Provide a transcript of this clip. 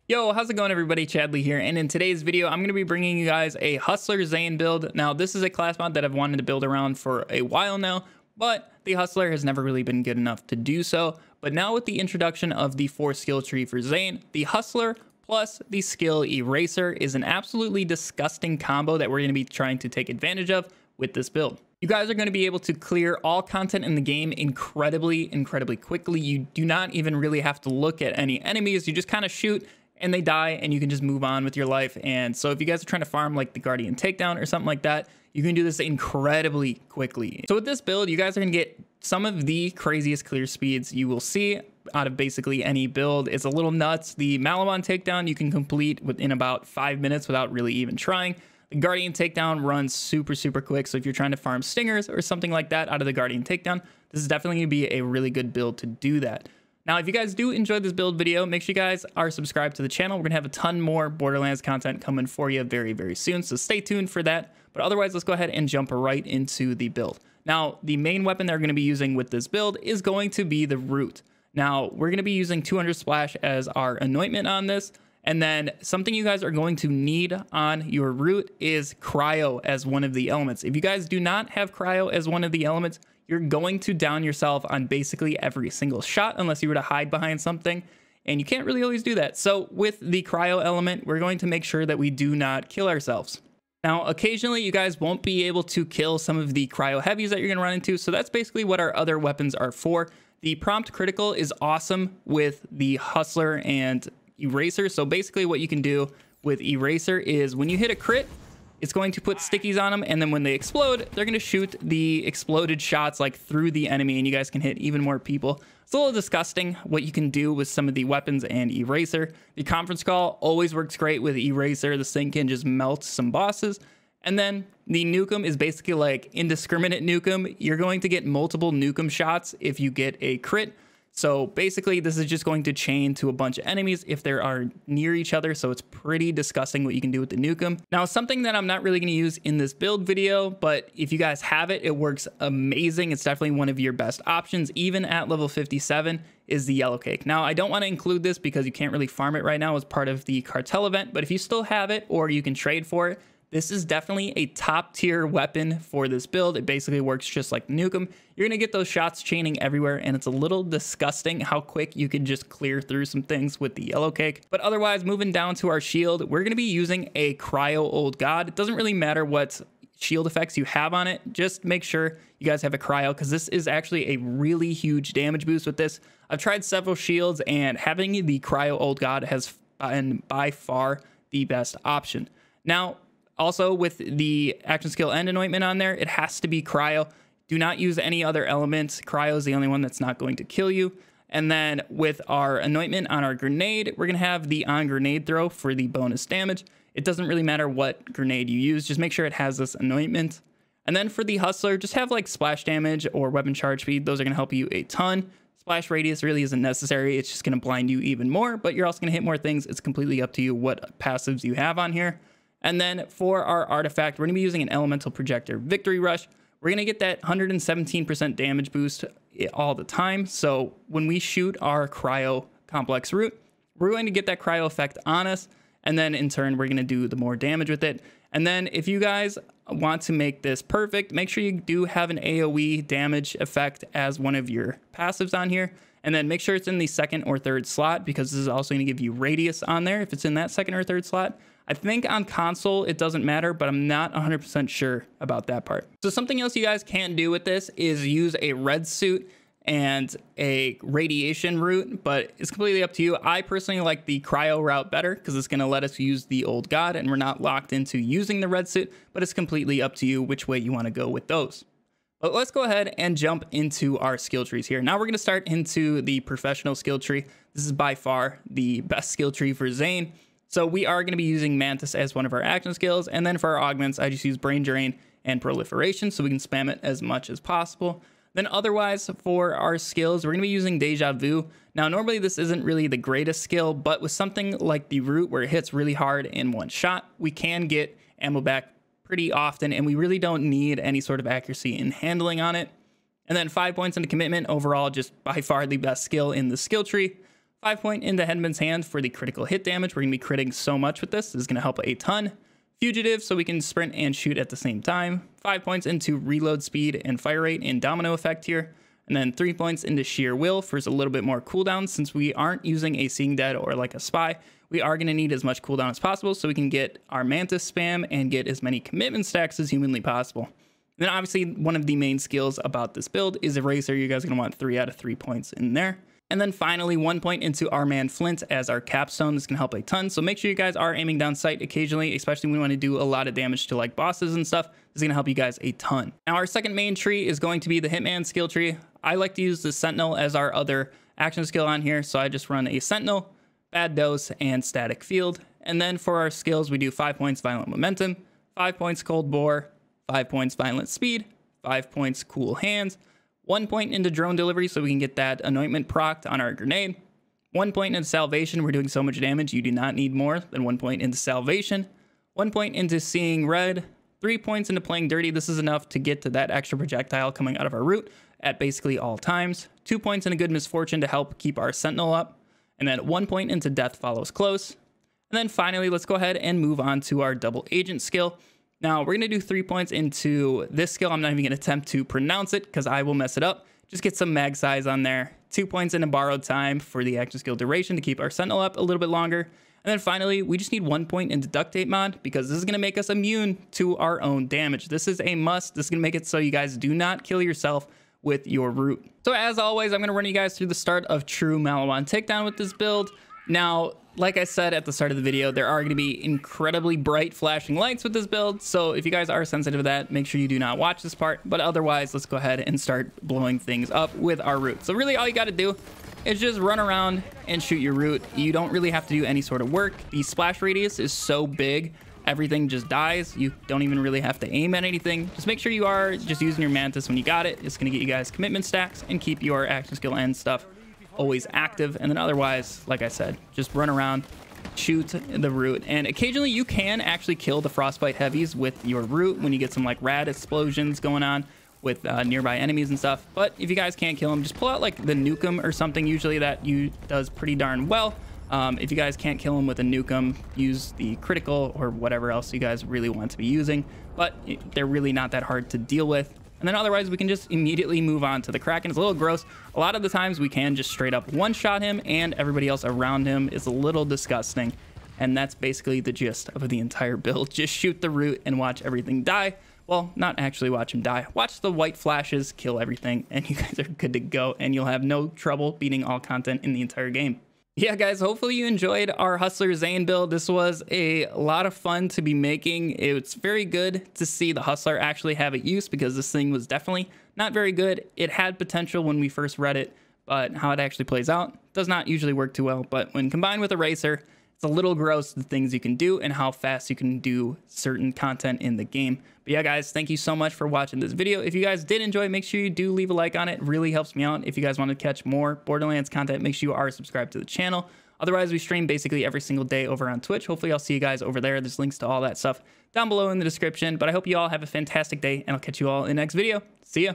Yo, how's it going everybody? Chadley here, and in today's video I'm going to be bringing you guys a Hustler Zane build. Now this is a class mod that I've wanted to build around for a while now, but the Hustler has never really been good enough to do so. But now with the introduction of the 4 skill tree for Zane, the Hustler plus the skill Eraser is an absolutely disgusting combo that we're going to be trying to take advantage of with this build. You guys are going to be able to clear all content in the game incredibly quickly. You do not even really have to look at any enemies. You just kind of shoot and they die and you can just move on with your life. And so if you guys are trying to farm like the Guardian Takedown or something like that, you can do this incredibly quickly. So with this build, you guys are going to get some of the craziest clear speeds you will see out of basically any build. It's a little nuts. The Maliwan Takedown you can complete within about 5 minutes without really even trying. The Guardian Takedown runs super quick, so if you're trying to farm stingers or something like that out of the Guardian Takedown, this is definitely going to be a really good build to do that. Now, if you guys do enjoy this build video, make sure you guys are subscribed to the channel. We're going to have a ton more Borderlands content coming for you very soon, so stay tuned for that. But otherwise, let's go ahead and jump right into the build. Now, the main weapon that we're going to be using with this build is going to be the root. Now, we're going to be using 200 splash as our anointment on this. And then something you guys are going to need on your root is cryo as one of the elements. If you guys do not have cryo as one of the elements, you're going to down yourself on basically every single shot unless you were to hide behind something. And you can't really always do that. So with the cryo element, we're going to make sure that we do not kill ourselves. Now, occasionally you guys won't be able to kill some of the cryo heavies that you're going to run into. So that's basically what our other weapons are for. The prompt critical is awesome with the Hustler and Eraser. So basically what you can do with Eraser is when you hit a crit, it's going to put stickies on them, and then when they explode, they're going to shoot the exploded shots like through the enemy, and you guys can hit even more people. It's a little disgusting what you can do with some of the weapons and Eraser. The conference call always works great with Eraser. This thing can just melt some bosses. And then the nukem is basically like indiscriminate nukem. You're going to get multiple nukem shots if you get a crit. So basically, this is just going to chain to a bunch of enemies if they are near each other. So it's pretty disgusting what you can do with the nukem. Now, something that I'm not really going to use in this build video, but if you guys have it, it works amazing. It's definitely one of your best options, even at level 57, is the yellow cake. Now, I don't want to include this because you can't really farm it right now as part of the cartel event, but if you still have it or you can trade for it, this is definitely a top tier weapon for this build. It basically works just like nukem. You're gonna get those shots chaining everywhere, and it's a little disgusting how quick you can just clear through some things with the yellow cake. But otherwise, moving down to our shield, we're gonna be using a cryo old god. It doesn't really matter what shield effects you have on it. Just make sure you guys have a cryo, because this is actually a really huge damage boost with this. I've tried several shields, and having the cryo old god has been by far the best option. Now, also, with the action skill and anointment on there, it has to be cryo. Do not use any other elements. Cryo is the only one that's not going to kill you. And then with our anointment on our grenade, we're going to have the on grenade throw for the bonus damage. It doesn't really matter what grenade you use. Just make sure it has this anointment. And then for the Hustler, just have like splash damage or weapon charge speed. Those are going to help you a ton. Splash radius really isn't necessary. It's just going to blind you even more, but you're also going to hit more things. It's completely up to you what passives you have on here. And then for our artifact, we're going to be using an elemental projector victory rush. We're going to get that 117% damage boost all the time. So when we shoot our cryo complex root, we're going to get that cryo effect on us. And then in turn, we're going to do the more damage with it. And then if you guys want to make this perfect, make sure you do have an AoE damage effect as one of your passives on here. And then make sure it's in the second or third slot, because this is also going to give you radius on there if it's in that second or third slot. I think on console it doesn't matter, but I'm not 100% sure about that part. So something else you guys can do with this is use a red suit and a radiation route, but it's completely up to you. I personally like the cryo route better because it's going to let us use the old god, and we're not locked into using the red suit, but it's completely up to you which way you want to go with those. But let's go ahead and jump into our skill trees here. Now we're going to start into the professional skill tree. This is by far the best skill tree for Zane. So we are going to be using Mantis as one of our action skills. And then for our augments, I just use Brain Drain and Proliferation so we can spam it as much as possible. Then otherwise for our skills, we're going to be using Deja Vu. Now normally this isn't really the greatest skill, but with something like the root where it hits really hard in one shot, we can get ammo back pretty often, and we really don't need any sort of accuracy in handling on it. And then 5 points into commitment, overall just by far the best skill in the skill tree. 5 point into Headman's Hand for the critical hit damage. We're going to be critting so much with this. This is going to help a ton. Fugitive, so we can sprint and shoot at the same time. 5 points into reload speed and fire rate and domino effect here. And then 3 points into Sheer Will for a little bit more cooldown. Since we aren't using a Seeing Dead or like a Spy, we are going to need as much cooldown as possible so we can get our Mantis spam and get as many commitment stacks as humanly possible. And then obviously one of the main skills about this build is Eraser. You guys are going to want 3 out of 3 points in there. And then finally 1 point into our man Flint as our capstone. This can help a ton. So make sure you guys are aiming down sight occasionally, especially when we want to do a lot of damage to like bosses and stuff. This is going to help you guys a ton. Now our second main tree is going to be the Hitman skill tree. I like to use the Sentinel as our other action skill on here. So I just run a Sentinel, Bad Dose, and Static Field. And then for our skills, we do 5 points Violent Momentum, 5 points Cold Bore, 5 points Violent Speed, 5 points Cool Hands, 1 point into Drone Delivery so we can get that anointment procced on our grenade, 1 point into Salvation. We're doing so much damage, you do not need more than 1 point into Salvation, 1 point into Seeing Red, 3 points into Playing Dirty. This is enough to get to that extra projectile coming out of our root at basically all times. 2 points into Good Misfortune to help keep our Sentinel up. And then 1 point into Death Follows Close. And then finally, let's go ahead and move on to our Double Agent skill. Now, we're going to do 3 points into this skill. I'm not even going to attempt to pronounce it because I will mess it up. Just get some mag size on there. 2 points into Borrowed Time for the action skill duration to keep our Sentinel up a little bit longer. And then finally, we just need 1 point into Duct Tape mod because this is going to make us immune to our own damage. This is a must. This is going to make it so you guys do not kill yourself with your root. So as always, I'm going to run you guys through the start of true maliwan takedown with this build. Now, like I said at the start of the video, there are going to be incredibly bright flashing lights with this build. So if you guys are sensitive to that, make sure you do not watch this part. But otherwise, let's go ahead and start blowing things up with our root. So really all you got to do is just run around and shoot your root. You don't really have to do any sort of work. The splash radius is so big, everything just dies. You don't even really have to aim at anything. Just make sure you are just using your Mantis when you got it. It's going to get you guys commitment stacks and keep your action skill and stuff always active. And then otherwise, like I said, just run around, shoot the root. And occasionally you can actually kill the frostbite heavies with your root when you get some like rad explosions going on with nearby enemies and stuff. But if you guys can't kill them, just pull out like the nukem or something. Usually that does pretty darn well. If you guys can't kill them with a nukem, use the critical or whatever else you guys really want to be using. But they're really not that hard to deal with. And then otherwise, we can just immediately move on to the Kraken. It's a little gross. A lot of the times we can just straight up one-shot him, and everybody else around him is a little disgusting. And that's basically the gist of the entire build. Just shoot the root and watch everything die. Well, not actually watch him die. Watch the white flashes kill everything, and you guys are good to go, and you'll have no trouble beating all content in the entire game. Yeah, guys, hopefully you enjoyed our Hustler Zane build. This was a lot of fun to be making. It's very good to see the Hustler actually have a use because this thing was definitely not very good. It had potential when we first read it, but how it actually plays out does not usually work too well. But when combined with Eraser, it's a little gross the things you can do and how fast you can do certain content in the game. But yeah, guys, thank you so much for watching this video. If you guys did enjoy, make sure you do leave a like on it. It really helps me out. If you guys want to catch more Borderlands content, make sure you are subscribed to the channel. Otherwise, we stream basically every single day over on Twitch. Hopefully, I'll see you guys over there. There's links to all that stuff down below in the description. But I hope you all have a fantastic day, and I'll catch you all in the next video. See ya.